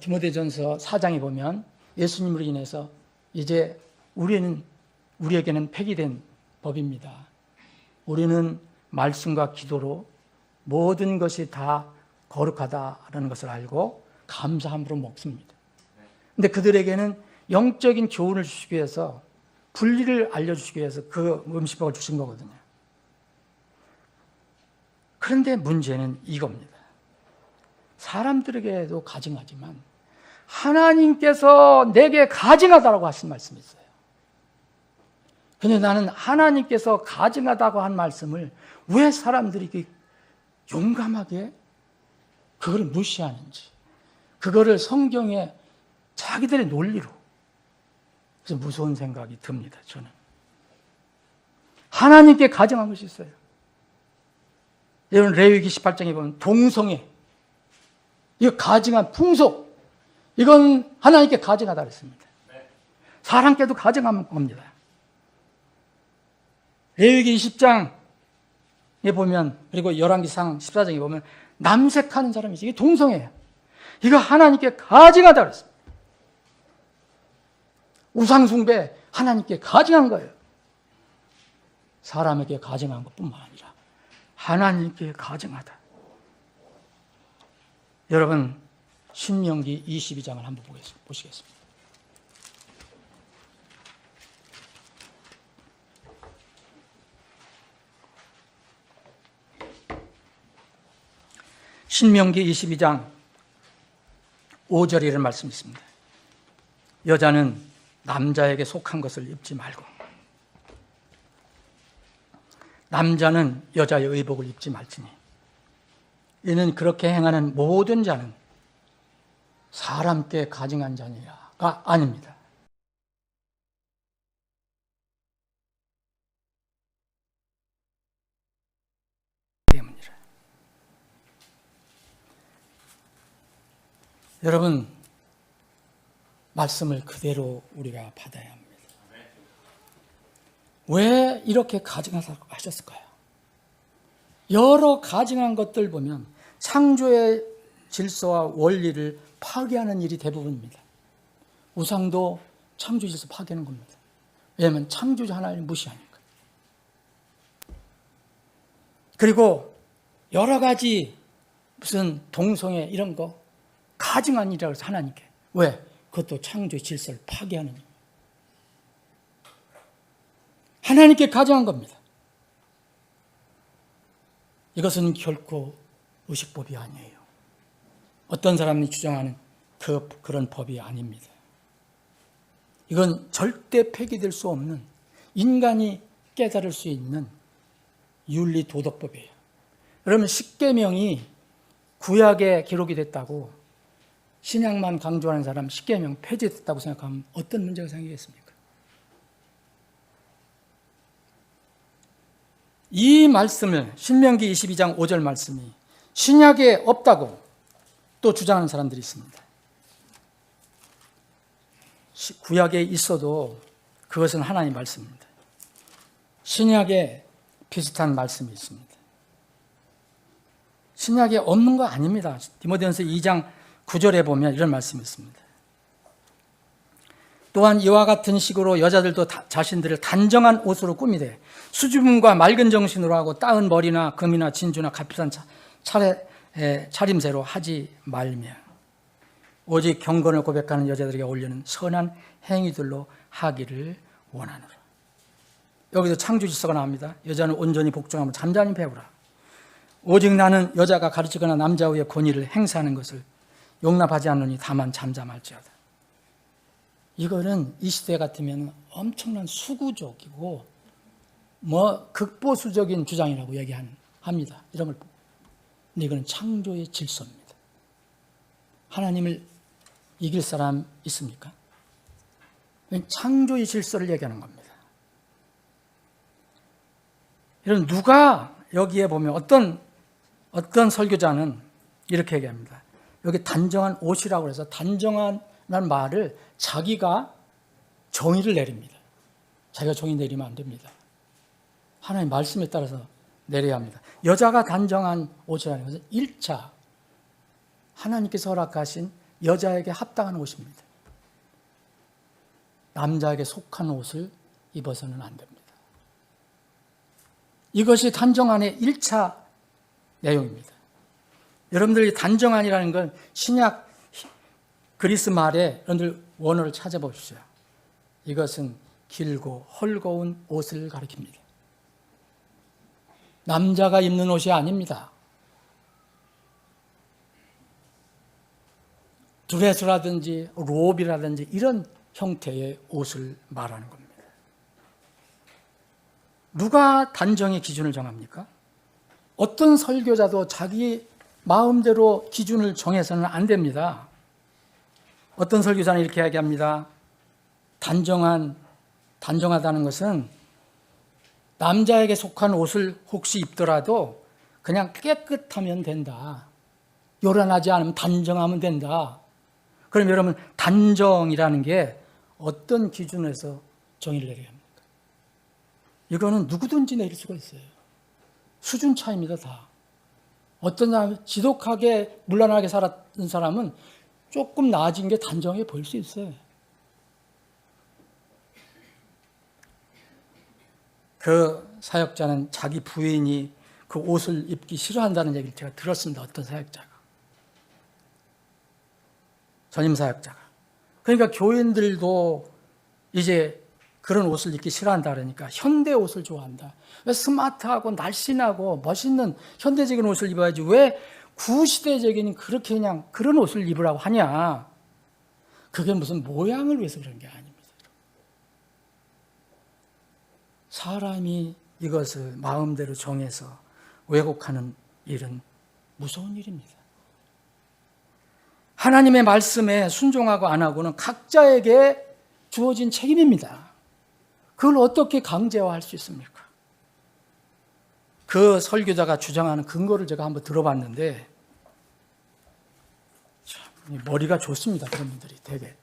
디모데전서 4장에 보면 예수님으로 인해서 이제 우리에게는 폐기된 법입니다. 우리는 말씀과 기도로 모든 것이 다 거룩하다라는 것을 알고 감사함으로 먹습니다. 근데 그들에게는 영적인 교훈을 주시기 위해서 분리를 알려주시기 위해서 그 음식법을 주신 거거든요. 그런데 문제는 이겁니다. 사람들에게도 가증하지만 하나님께서 내게 가증하다라고 하신 말씀이 있어요. 근데 나는 하나님께서 가증하다고 한 말씀을 왜 사람들이 용감하게 그걸 무시하는지, 그거를 성경에 자기들의 논리로, 그래서 무서운 생각이 듭니다. 저는 하나님께 가증한 것이 있어요. 여러분 레위기 18장에 보면 동성애, 이거 가증한 풍속, 이건 하나님께 가증하다 그랬습니다. 사람께도 가증한 겁니다. 레위기 20장에 보면, 그리고 열왕기상 14장에 보면 남색하는 사람이 있어요. 이게 동성애예요. 이거 하나님께 가증하다 그랬습니다. 우상숭배 하나님께 가증한 거예요. 사람에게 가증한 것뿐만 아니라 하나님께 가증하다. 여러분 신명기 22장을 한번 보시겠습니다. 신명기 22장 5절에 이런 말씀이 있습니다. 여자는 남자에게 속한 것을 입지 말고 남자는 여자의 의복을 입지 말지니 이는 그렇게 행하는 모든 자는 사람께 가증한 자니라가 아닙니다. 때문이라. 여러분 말씀을 그대로 우리가 받아야 합니다. 왜 이렇게 가증하라고 하셨을까요? 여러 가증한 것들 보면 창조의 질서와 원리를 파괴하는 일이 대부분입니다. 우상도 창조 질서 파괴하는 겁니다. 왜냐하면 창조주 하나님을 무시하니까. 그리고 여러 가지 무슨 동성애 이런 거 가증한 일이라고 해서 하나님께. 왜? 그것도 창조의 질서를 파괴하는 일. 하나님께 가증한 겁니다. 이것은 결코 의식법이 아니에요. 어떤 사람이 주장하는 그런 법이 아닙니다. 이건 절대 폐기될 수 없는 인간이 깨달을 수 있는 윤리 도덕법이에요. 그러면 십계명이 구약에 기록이 됐다고 신약만 강조하는 사람 십계명 폐지됐다고 생각하면 어떤 문제가 생기겠습니까? 이 말씀을 신명기 22장 5절 말씀이 신약에 없다고 또 주장하는 사람들이 있습니다. 구약에 있어도 그것은 하나님의 말씀입니다. 신약에 비슷한 말씀이 있습니다. 신약에 없는 거 아닙니다. 디모데전서 2장 9절에 보면 이런 말씀이 있습니다. 또한 이와 같은 식으로 여자들도 자신들을 단정한 옷으로 꾸미되 수줍음과 맑은 정신으로 하고 따은 머리나 금이나 진주나 값비싼 차림새로 하지 말며 오직 경건을 고백하는 여자들에게 어울리는 선한 행위들로 하기를 원하노라. 여기도 창조 질서가 나옵니다. 여자는 온전히 복종하며 잠잠히 배우라. 오직 나는 여자가 가르치거나 남자 위에 권위를 행사하는 것을 용납하지 않노니 다만 잠잠할지어다. 이거는 이 시대 같으면 엄청난 수구적이고 극보수적인 주장이라고 얘기합니다. 이런 걸 보고. 근데 이거는 창조의 질서입니다. 하나님을 이길 사람 있습니까? 창조의 질서를 얘기하는 겁니다. 이런 누가 여기에 보면 어떤 설교자는 이렇게 얘기합니다. 여기 단정한 옷이라고 해서 단정한라는 말을 자기가 정의를 내립니다. 자기가 정의 내리면 안 됩니다. 하나님 말씀에 따라서 내려야 합니다. 여자가 단정한 옷이라는 것은 1차 하나님께서 허락하신 여자에게 합당한 옷입니다. 남자에게 속한 옷을 입어서는 안 됩니다. 이것이 단정한의 1차 내용입니다. 여러분들이 단정한이라는 건 신약 그리스 말에 여러분들 원어를 찾아보십시오. 이것은 길고 헐거운 옷을 가리킵니다. 남자가 입는 옷이 아닙니다. 드레스라든지 롭이라든지 이런 형태의 옷을 말하는 겁니다. 누가 단정의 기준을 정합니까? 어떤 설교자도 자기 마음대로 기준을 정해서는 안 됩니다. 어떤 설교자는 이렇게 이야기합니다. 단정하다는 것은 남자에게 속한 옷을 혹시 입더라도 그냥 깨끗하면 된다. 요란하지 않으면 단정하면 된다. 그럼 여러분, 단정이라는 게 어떤 기준에서 정의를 내려야 합니까? 이거는 누구든지 내릴 수가 있어요. 수준 차이입니다, 다. 어떤 사람, 지독하게 문란하게 살았던 사람은 조금 나아진 게 단정해 보일 수 있어요. 그 사역자는 자기 부인이 그 옷을 입기 싫어한다는 얘기를 제가 들었습니다. 어떤 사역자가. 전임 사역자가. 그러니까 교인들도 이제 그런 옷을 입기 싫어한다 그러니까 현대 옷을 좋아한다. 왜 스마트하고 날씬하고 멋있는 현대적인 옷을 입어야지 왜 구시대적인 그렇게 그냥 그런 옷을 입으라고 하냐. 그게 무슨 모양을 위해서 그런 게 아닙니다. 사람이 이것을 마음대로 정해서 왜곡하는 일은 무서운 일입니다. 하나님의 말씀에 순종하고 안 하고는 각자에게 주어진 책임입니다. 그걸 어떻게 강제화할 수 있습니까? 그 설교자가 주장하는 근거를 제가 한번 들어봤는데 참 머리가 좋습니다. 그런 분들이 되게.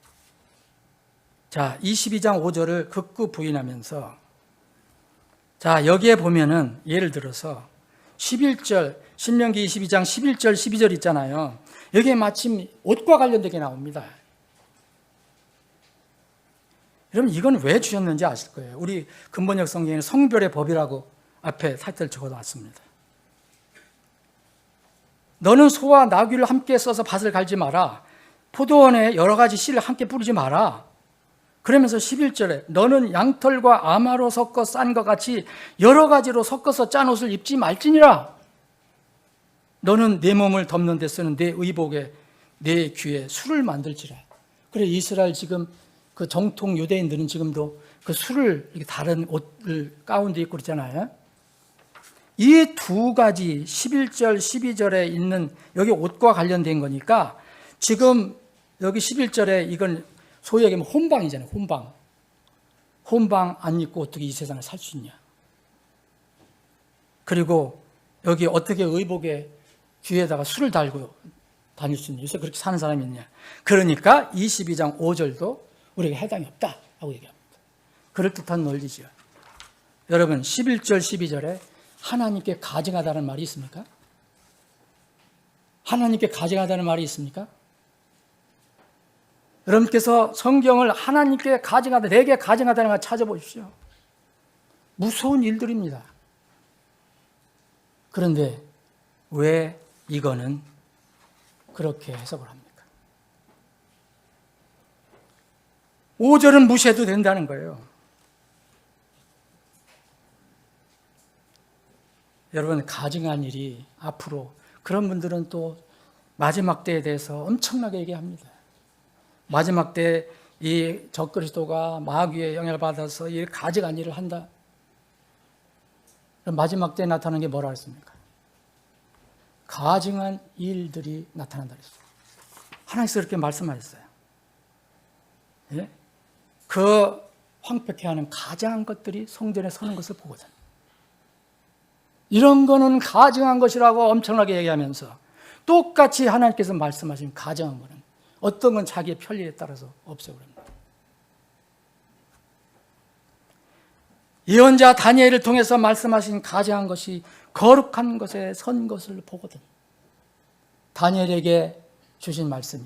자, 22장 5절을 극구 부인하면서 자, 여기에 보면은 예를 들어서 11절, 신명기 22장 11절, 12절 있잖아요. 여기에 마침 옷과 관련되게 나옵니다. 여러분, 이건 왜 주셨는지 아실 거예요. 우리 근본역 성경에는 성별의 법이라고 앞에 타이틀 적어놨습니다. 너는 소와 나귀를 함께 써서 밭을 갈지 마라. 포도원에 여러 가지 씨를 함께 뿌리지 마라. 그러면서 11절에 너는 양털과 아마로 섞어 싼 것 같이 여러 가지로 섞어서 짠 옷을 입지 말지니라. 너는 내 몸을 덮는 데 쓰는 내 의복에 내 귀에 술을 만들지라. 그래, 이스라엘 지금 그 정통 유대인들은 지금도 그 술을 이렇게 다른 옷을 가운데 입고 그러잖아요. 이 두 가지 11절, 12절에 있는 여기 옷과 관련된 거니까 지금 여기 11절에 이건 소위 얘기하면 혼방이잖아요. 혼방. 혼방 안 입고 어떻게 이 세상을 살 수 있냐. 그리고 여기 어떻게 의복에 귀에다가 술을 달고 다닐 수 있냐. 요새 그렇게 사는 사람이 있냐. 그러니까 22장 5절도 우리에게 해당이 없다 하고 얘기합니다. 그럴듯한 논리죠. 여러분, 11절, 12절에 하나님께 가증하다는 말이 있습니까? 하나님께 가증하다는 말이 있습니까? 여러분께서 성경을 하나님께 가증하다, 내게 가증하다는 걸 찾아보십시오. 무서운 일들입니다. 그런데 왜 이거는 그렇게 해석을 합니까? 5절은 무시해도 된다는 거예요. 여러분, 가증한 일이 앞으로 그런 분들은 또 마지막 때에 대해서 엄청나게 얘기합니다. 마지막 때 이 적그리스도가 마귀의 영향을 받아서 이 가증한 일을 한다. 마지막 때에 나타나는 게 뭐라 했습니까? 가증한 일들이 나타난다 그랬어요. 하나님께서 그렇게 말씀하셨어요. 예? 그 황폐케 하는 가증한 것들이 성전에 서는 것을 보거든. 이런 거는 가증한 것이라고 엄청나게 얘기하면서 똑같이 하나님께서 말씀하신 가증한 거는 어떤 건 자기의 편리에 따라서 없애버립니다. 예언자 다니엘을 통해서 말씀하신 가증한 것이 거룩한 것에 선 것을 보거든. 다니엘에게 주신 말씀이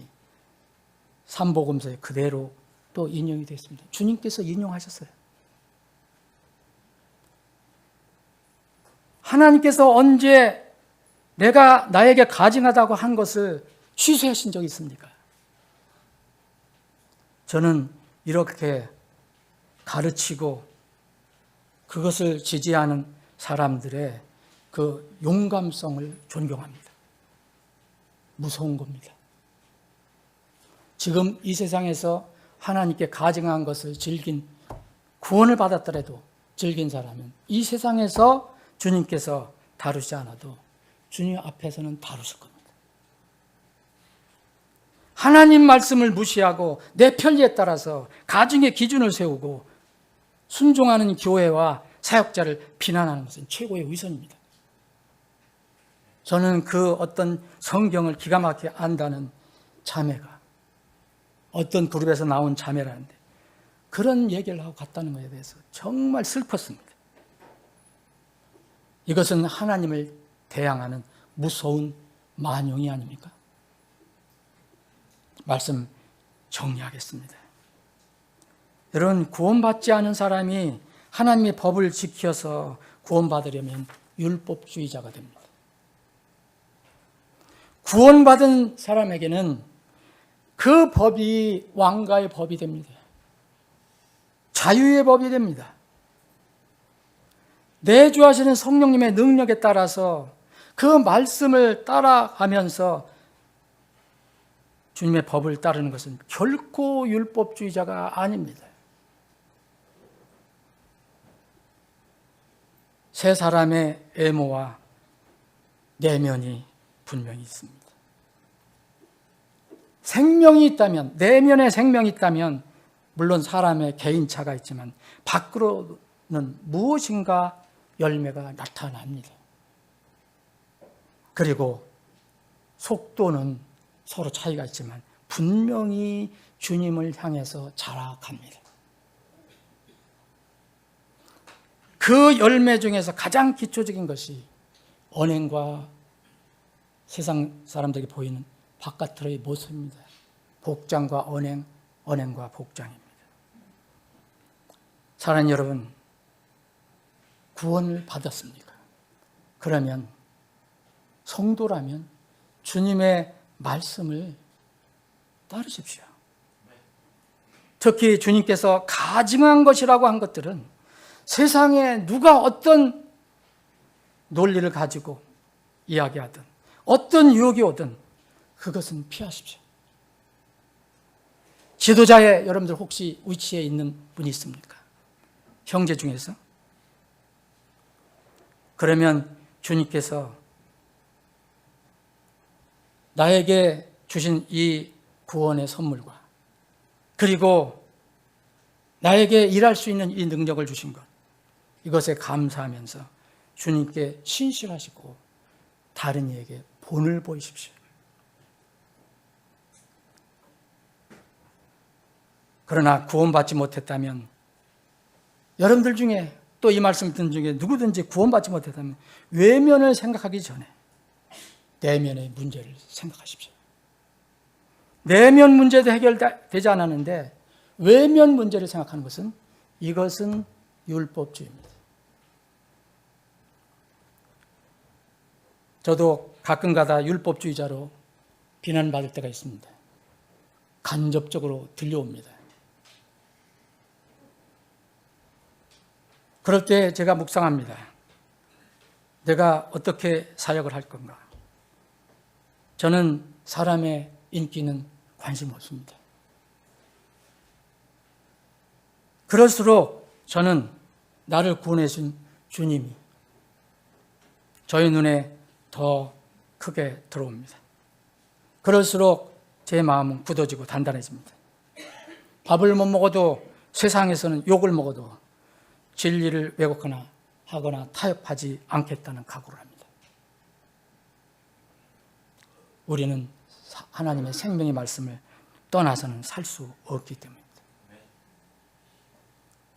삼복음서에 그대로 또 인용이 됐습니다. 주님께서 인용하셨어요. 하나님께서 언제 내가 나에게 가증하다고 한 것을 취소하신 적이 있습니까? 저는 이렇게 가르치고 그것을 지지하는 사람들의 그 용감성을 존경합니다. 무서운 겁니다. 지금 이 세상에서 하나님께 가증한 것을 즐긴, 구원을 받았더라도 즐긴 사람은 이 세상에서 주님께서 다루지 않아도 주님 앞에서는 다루실 겁니다. 하나님 말씀을 무시하고 내 편리에 따라서 가증의 기준을 세우고 순종하는 교회와 사역자를 비난하는 것은 최고의 위선입니다. 저는 그 어떤 성경을 기가 막히게 안다는 자매가 어떤 그룹에서 나온 자매라는데 그런 얘기를 하고 갔다는 것에 대해서 정말 슬펐습니다. 이것은 하나님을 대항하는 무서운 만용이 아닙니까? 말씀 정리하겠습니다. 여러분, 구원받지 않은 사람이 하나님의 법을 지켜서 구원받으려면 율법주의자가 됩니다. 구원받은 사람에게는 그 법이 왕가의 법이 됩니다. 자유의 법이 됩니다. 내주하시는 성령님의 능력에 따라서 그 말씀을 따라가면서 주님의 법을 따르는 것은 결코 율법주의자가 아닙니다. 세 사람의 애모와 내면이 분명히 있습니다. 생명이 있다면, 내면에 생명이 있다면 물론 사람의 개인차가 있지만 밖으로는 무엇인가 열매가 나타납니다. 그리고 속도는 서로 차이가 있지만 분명히 주님을 향해서 자라갑니다. 그 열매 중에서 가장 기초적인 것이 언행과 세상 사람들에게 보이는 바깥으로의 모습입니다. 복장과 언행, 언행과 복장입니다. 사랑하는 여러분, 구원을 받았습니까? 그러면 성도라면 주님의 말씀을 따르십시오. 특히 주님께서 가증한 것이라고 한 것들은 세상에 누가 어떤 논리를 가지고 이야기하든 어떤 유혹이 오든 그것은 피하십시오. 지도자의 여러분들 혹시 위치에 있는 분이 있습니까? 형제 중에서? 그러면 주님께서 나에게 주신 이 구원의 선물과 그리고 나에게 일할 수 있는 이 능력을 주신 것, 이것에 감사하면서 주님께 신실하시고 다른 이에게 본을 보이십시오. 그러나 구원받지 못했다면 여러분들 중에 또 이 말씀 듣는 중에 누구든지 구원받지 못했다면 외면을 생각하기 전에 내면의 문제를 생각하십시오. 내면 문제도 해결되지 않았는데 외면 문제를 생각하는 것은 이것은 율법주의입니다. 저도 가끔가다 율법주의자로 비난받을 때가 있습니다. 간접적으로 들려옵니다. 그럴 때 제가 묵상합니다. 내가 어떻게 사역을 할 건가? 저는 사람의 인기는 관심 없습니다. 그럴수록 저는 나를 구원해 준 주님이 저희 눈에 더 크게 들어옵니다. 그럴수록 제 마음은 굳어지고 단단해집니다. 밥을 못 먹어도 세상에서는 욕을 먹어도 진리를 왜곡하거나 하거나 타협하지 않겠다는 각오를 합니다. 우리는 하나님의 생명의 말씀을 떠나서는 살 수 없기 때문입니다.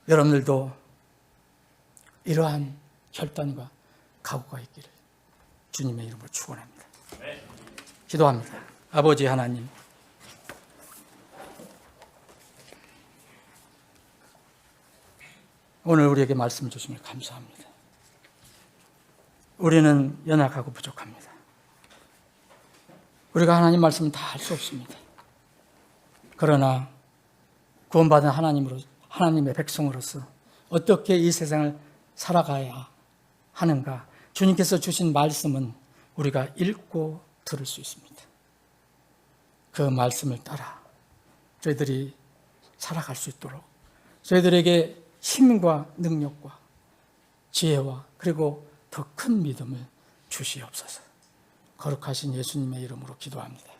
여러분들도 이러한 결단과 각오가 있기를 주님의 이름으로 축원합니다. 기도합니다. 아버지 하나님, 오늘 우리에게 말씀 주심을 감사합니다. 우리는 연약하고 부족합니다. 우리가 하나님 말씀을 다 할 수 없습니다. 그러나 구원받은 하나님의 백성으로서 어떻게 이 세상을 살아가야 하는가, 주님께서 주신 말씀은 우리가 읽고 들을 수 있습니다. 그 말씀을 따라 저희들이 살아갈 수 있도록 저희들에게 힘과 능력과 지혜와 그리고 더 큰 믿음을 주시옵소서. 거룩하신 예수님의 이름으로 기도합니다.